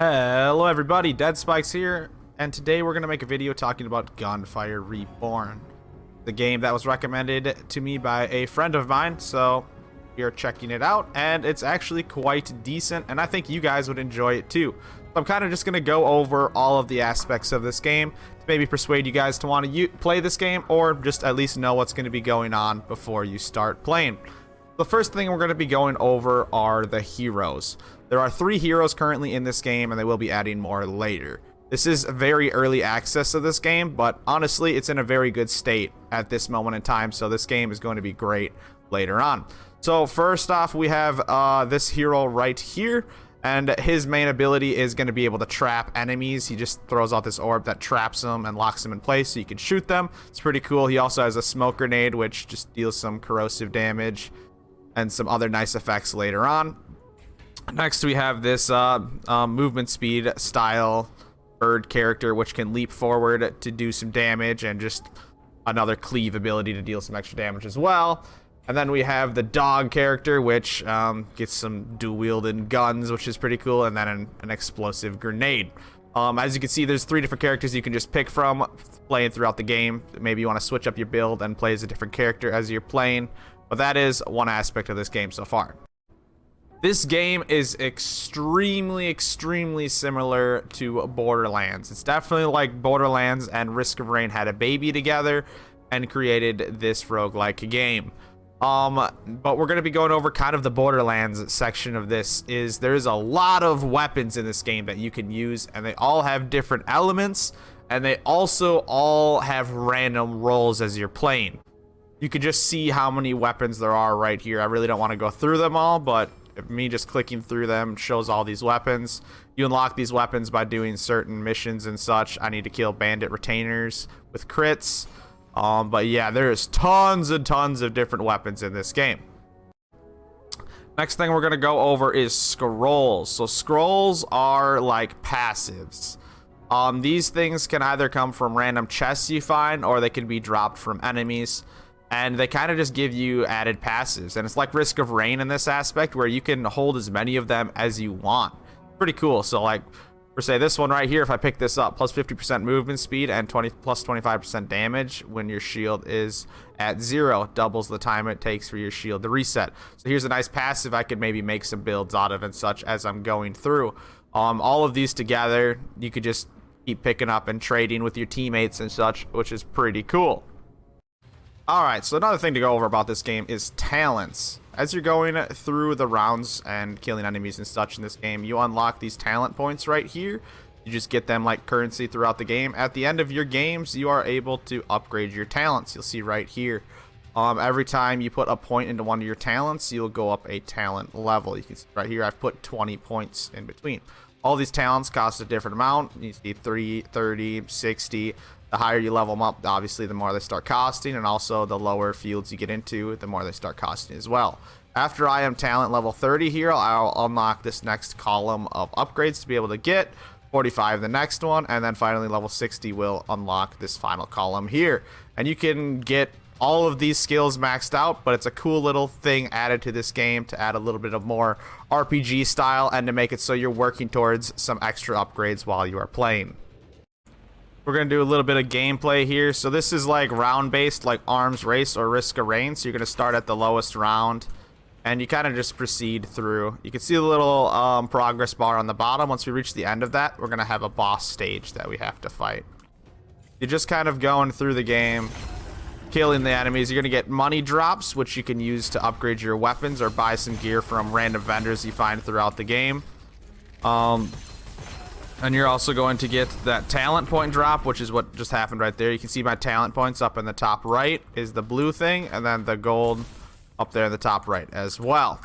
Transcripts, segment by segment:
Hello everybody, Dead Spikes here, and today we're going to make a video talking about Gunfire Reborn, the game that was recommended to me by a friend of mine, so we are checking it out, and it's actually quite decent, and I think you guys would enjoy it too. So I'm kind of just going to go over all of the aspects of this game to maybe persuade you guys to want to play this game, or just at least know what's going to be going on before you start playing. The first thing we're going to be going over are the heroes. There are 3 heroes currently in this game, and they will be adding more later. This is very early access of this game, but honestly, it's in a very good state at this moment in time, so this game is going to be great later on. So first off, we have this hero right here, and his main ability is going to be able to trap enemies. He just throws out this orb that traps them and locks them in place so you can shoot them. It's pretty cool. He also has a smoke grenade, which just deals some corrosive damage and some other nice effects later on. Next, we have this movement speed style bird character, which can leap forward to do some damage, and just another cleave ability to deal some extra damage as well. And then we have the dog character, which gets some dual-wielding guns, which is pretty cool, and then an explosive grenade. As you can see, there's 3 different characters you can just pick from playing throughout the game. Maybe you want to switch up your build and play as a different character as you're playing. But that is one aspect of this game so far. This game is extremely similar to Borderlands. It's definitely like Borderlands and Risk of Rain had a baby together and created this roguelike game. But we're going to be going over kind of the Borderlands section of this. There's a lot of weapons in this game that you can use, and they all have different elements, and they also all have random rolls as you're playing. You can just see how many weapons there are right here. I really don't want to go through them all, but me just clicking through them shows all these weapons. You unlock these weapons by doing certain missions and such. I need to kill bandit retainers with crits. But yeah, there's tons and tons of different weapons in this game. Next thing we're going to go over is scrolls. So scrolls are like passives. These things can either come from random chests you find, or they can be dropped from enemies. And they kind of just give you added passives. And it's like Risk of Rain in this aspect, where you can hold as many of them as you want. Pretty cool. So like, for say this one right here, if I pick this up, plus 50% movement speed and plus 25% damage when your shield is at 0, doubles the time it takes for your shield to reset. So here's a nice passive I could maybe make some builds out of and such as I'm going through. All of these together, you could just keep picking up and trading with your teammates and such, which is pretty cool. Alright, so another thing to go over about this game is talents. As you're going through the rounds and killing enemies and such in this game, you unlock these talent points right here. You just get them like currency throughout the game. At the end of your games, you are able to upgrade your talents. You'll see right here. Every time you put a point into one of your talents, you'll go up a talent level. You can see right here, I've put 20 points in between. All these talents cost a different amount. You see 3, 30, 60. The higher you level them up, obviously, the more they start costing, and also the lower fields you get into, the more they start costing as well. After I am talent level 30 here, I'll unlock this next column of upgrades to be able to get 45 the next one, and then finally level 60 will unlock this final column here. And you can get all of these skills maxed out, but it's a cool little thing added to this game to add a little bit of more RPG style and to make it so you're working towards some extra upgrades while you are playing. We're going to do a little bit of gameplay here. So this is like round-based, like Arms Race or Risk of Rain. So you're going to start at the lowest round, and you kind of just proceed through. You can see the little progress bar on the bottom. Once we reach the end of that, we're going to have a boss stage that we have to fight. You're just kind of going through the game, killing the enemies. You're going to get money drops, which you can use to upgrade your weapons or buy some gear from random vendors you find throughout the game. And you're also going to get that talent point drop, which is what just happened right there. You can see my talent points up in the top right is the blue thing, and then the gold up there in the top right as well.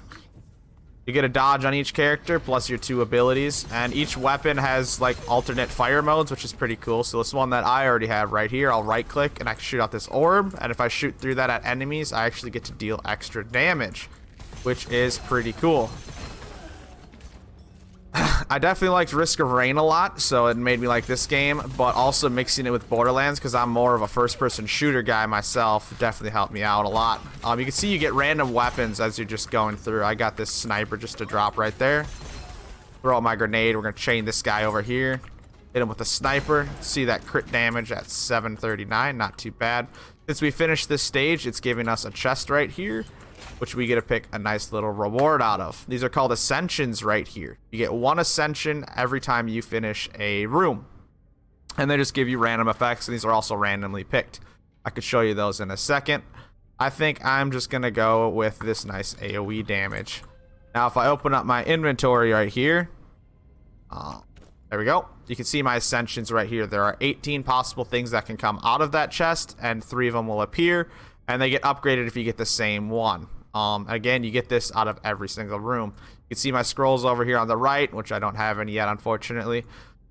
You get a dodge on each character, plus your 2 abilities, and each weapon has like alternate fire modes, which is pretty cool. So this one that I already have right here, I'll right click and I can shoot out this orb, and if I shoot through that at enemies, I actually get to deal extra damage, which is pretty cool. I definitely liked Risk of Rain a lot, so it made me like this game, but also mixing it with Borderlands, because I'm more of a first-person shooter guy myself, definitely helped me out a lot. You can see you get random weapons as you're just going through. I got this sniper just to drop right there. Throw out my grenade. We're going to chain this guy over here. Hit him with a sniper. See that crit damage at 739. Not too bad. Since we finished this stage, it's giving us a chest right here, which we get to pick a nice little reward out of. These are called Ascensions right here. You get 1 Ascension every time you finish a room. And they just give you random effects, and these are also randomly picked. I could show you those in a second. I think I'm just going to go with this nice AoE damage. Now, if I open up my inventory right here, there we go. You can see my Ascensions right here. There are 18 possible things that can come out of that chest, and 3 of them will appear, and they get upgraded if you get the same one. Again, you get this out of every single room. You can see my scrolls over here on the right, which I don't have any yet, unfortunately.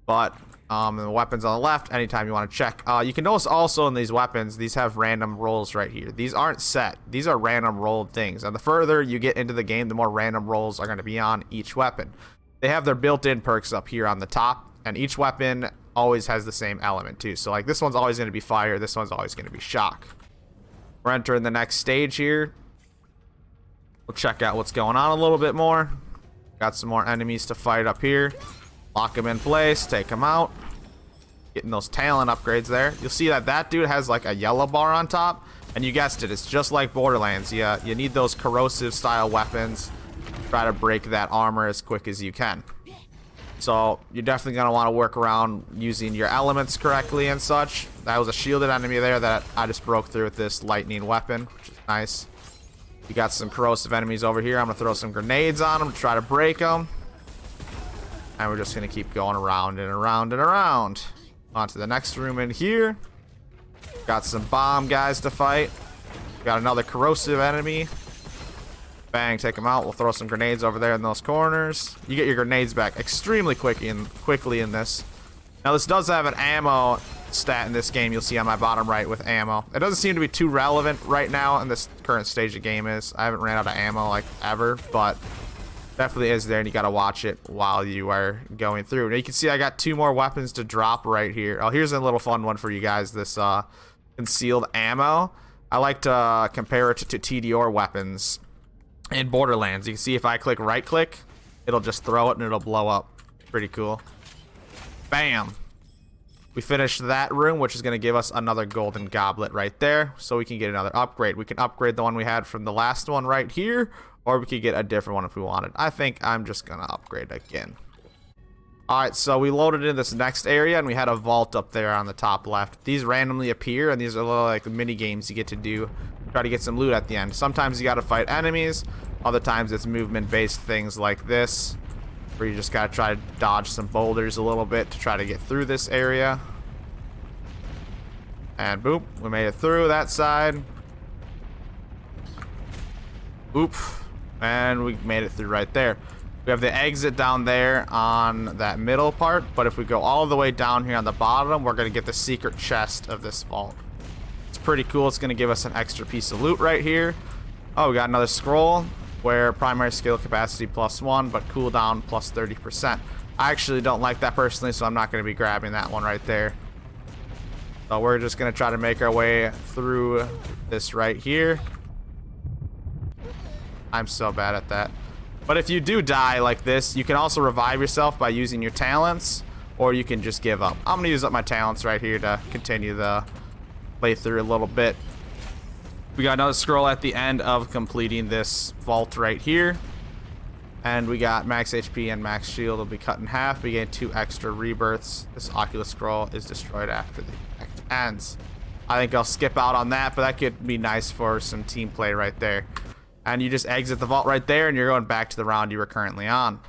But the weapons on the left, anytime you want to check. You can notice also in these weapons, these have random rolls right here. These aren't set. These are random rolled things. And the further you get into the game, the more random rolls are going to be on each weapon. They have their built-in perks up here on the top, and each weapon always has the same element too. So like this one's always going to be fire, this one's always going to be shock. We're entering the next stage here. We'll check out what's going on a little bit more. Got some more enemies to fight up here. Lock them in place, take them out. Getting those talent upgrades there. You'll see that that dude has like a yellow bar on top, and you guessed it, it's just like Borderlands. You need those corrosive style weapons. Try to break that armor as quick as you can. So you're definitely going to want to work around using your elements correctly and such. That was a shielded enemy there that I just broke through with this lightning weapon, which is nice. You got some corrosive enemies over here. I'm going to throw some grenades on them to try to break them. And we're just going to keep going around and around and around. On to the next room in here. Got some bomb guys to fight. Got another corrosive enemy. Bang, take them out. We'll throw some grenades over there in those corners. You get your grenades back extremely quickly in this. Now, this does have an ammo stat in this game. You'll see on my bottom right with ammo. It doesn't seem to be too relevant right now in this current stage of game is. I haven't ran out of ammo like ever, but definitely is there, and you got to watch it while you are going through. Now, you can see I got 2 more weapons to drop right here. Oh, here's a little fun one for you guys. This concealed ammo. I like to compare it to TDR weapons in Borderlands. You can see if I click right click, it'll just throw it and it'll blow up. Pretty cool. Bam. We finished that room, which is going to give us another golden goblet right there, so we can get another upgrade. We can upgrade the one we had from the last one right here, or we could get a different one if we wanted. I think I'm just going to upgrade again. Alright, so we loaded in this next area, and we had a vault up there on the top left. These randomly appear, and these are little like mini games you get to do. Try to get some loot at the end. Sometimes you got to fight enemies. Other times it's movement-based things like this, where you just got to try to dodge some boulders a little bit to try to get through this area. And boop, we made it through that side. Oop. And we made it through right there. We have the exit down there on that middle part, but if we go all the way down here on the bottom, we're going to get the secret chest of this vault. It's pretty cool. It's going to give us an extra piece of loot right here. Oh, we got another scroll where primary skill capacity +1, but cooldown plus 30%. I actually don't like that personally, so I'm not going to be grabbing that one right there. So we're just going to try to make our way through this right here. I'm so bad at that. But if you do die like this, you can also revive yourself by using your talents, or you can just give up. I'm going to use up my talents right here to continue the playthrough a little bit. We got another scroll at the end of completing this vault right here. And we got max HP and max shield will be cut in half. We gain 2 extra rebirths. This Oculus scroll is destroyed after the effect ends. I think I'll skip out on that, but that could be nice for some team play right there. And you just exit the vault right there, and you're going back to the round you were currently on.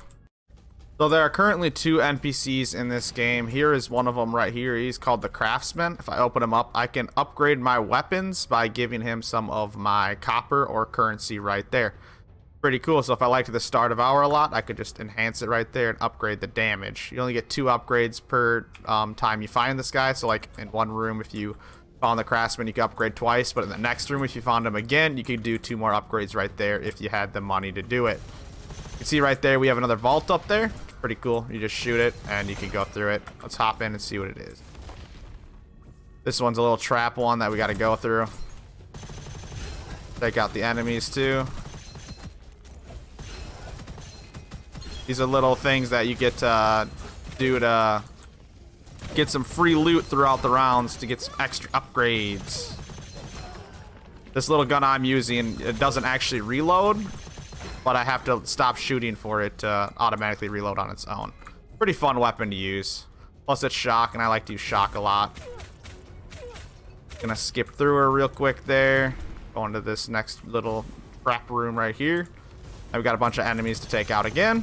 So there are currently 2 NPCs in this game. Here is one of them right here. He's called the Craftsman. If I open him up, I can upgrade my weapons by giving him some of my copper or currency right there. Pretty cool. So if I liked the start of hour a lot, I could just enhance it right there and upgrade the damage. You only get 2 upgrades per time you find this guy. So like in one room, if you found the Craftsman, you can upgrade twice, but in the next room, if you found him again, you could do 2 more upgrades right there if you had the money to do it. You can see right there we have another vault up there. Pretty cool. You just shoot it and you can go through it. Let's hop in and see what it is. This one's a little trap one that we got to go through. Take out the enemies too. These are little things that you get to do to get some free loot throughout the rounds to get some extra upgrades. This little gun I'm using, it doesn't actually reload, but I have to stop shooting for it to automatically reload on its own. Pretty fun weapon to use. Plus it's shock, and I like to use shock a lot. Gonna skip through her real quick there. Going to this next little trap room right here. And we've got a bunch of enemies to take out again.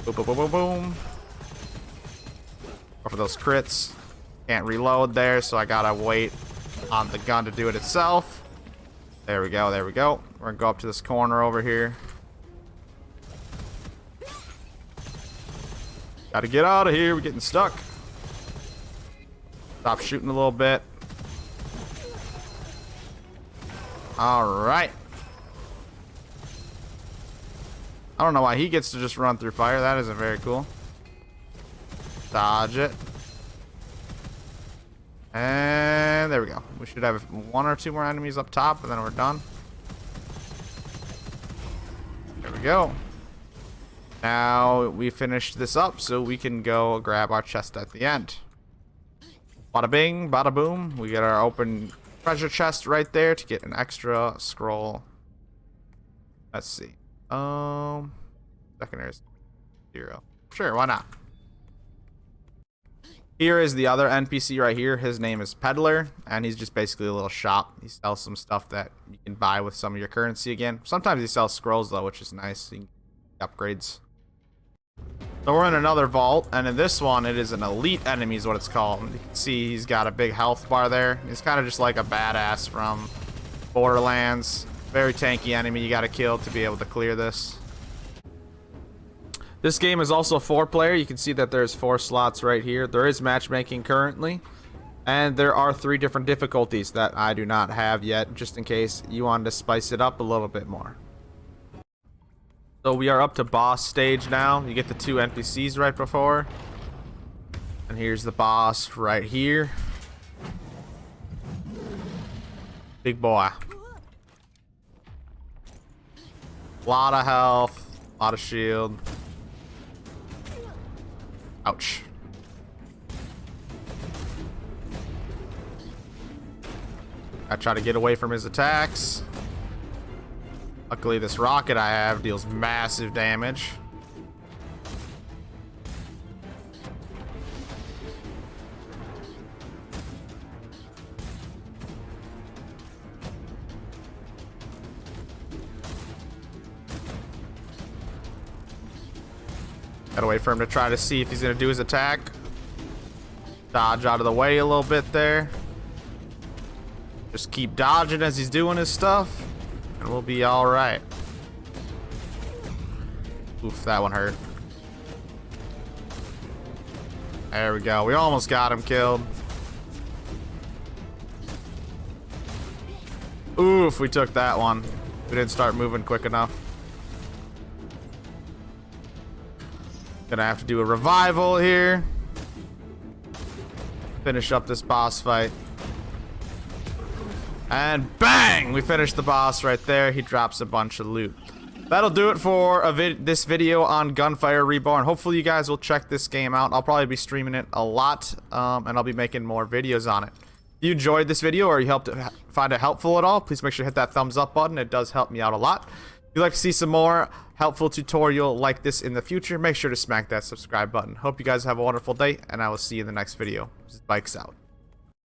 Boom, boom, boom, boom, boom. Go for those crits. Can't reload there, so I gotta wait on the gun to do it itself. There we go, there we go. We're gonna go up to this corner over here. Gotta get out of here, we're getting stuck. Stop shooting a little bit. Alright. I don't know why he gets to just run through fire. That isn't very cool. Dodge it. And there we go. We should have 1 or 2 more enemies up top, and then we're done. There we go. Now we finished this up, so we can go grab our chest at the end. Bada bing, bada boom. We get our open treasure chest right there to get an extra scroll. Let's see. Secondary 0. Sure, why not? Here is the other NPC right here. His name is Peddler, and he's just basically a little shop. He sells some stuff that you can buy with some of your currency again. Sometimes he sells scrolls though, which is nice. You can get upgrades. So we're in another vault, and in this one, it is an elite enemy is what it's called. You can see he's got a big health bar there. He's kind of just like a badass from Borderlands. Very tanky enemy you got to kill to be able to clear this. This game is also 4-player. You can see that there's 4 slots right here. There is matchmaking currently, and there are 3 different difficulties that I do not have yet, just in case you wanted to spice it up a little bit more. So we are up to boss stage now. You get the 2 NPCs right before. And here's the boss right here. Big boy. Lot of health, lot of shield. Ouch. I try to get away from his attacks. Luckily, this rocket I have deals massive damage. Gotta wait for him to try to see if he's gonna do his attack. Dodge out of the way a little bit there. Just keep dodging as he's doing his stuff, and we'll be alright. Oof, that one hurt. There we go. We almost got him killed. Oof, we took that one. We didn't start moving quick enough. Gonna have to do a revival here. Finish up this boss fight. And bang! We finished the boss right there. He drops a bunch of loot. That'll do it for this video on Gunfire Reborn. Hopefully you guys will check this game out. I'll probably be streaming it a lot, and I'll be making more videos on it. If you enjoyed this video or you find it helpful at all, please make sure to hit that thumbs up button. It does help me out a lot. If you'd like to see some more helpful tutorial like this in the future, make sure to smack that subscribe button. Hope you guys have a wonderful day, and I will see you in the next video. Bikes out.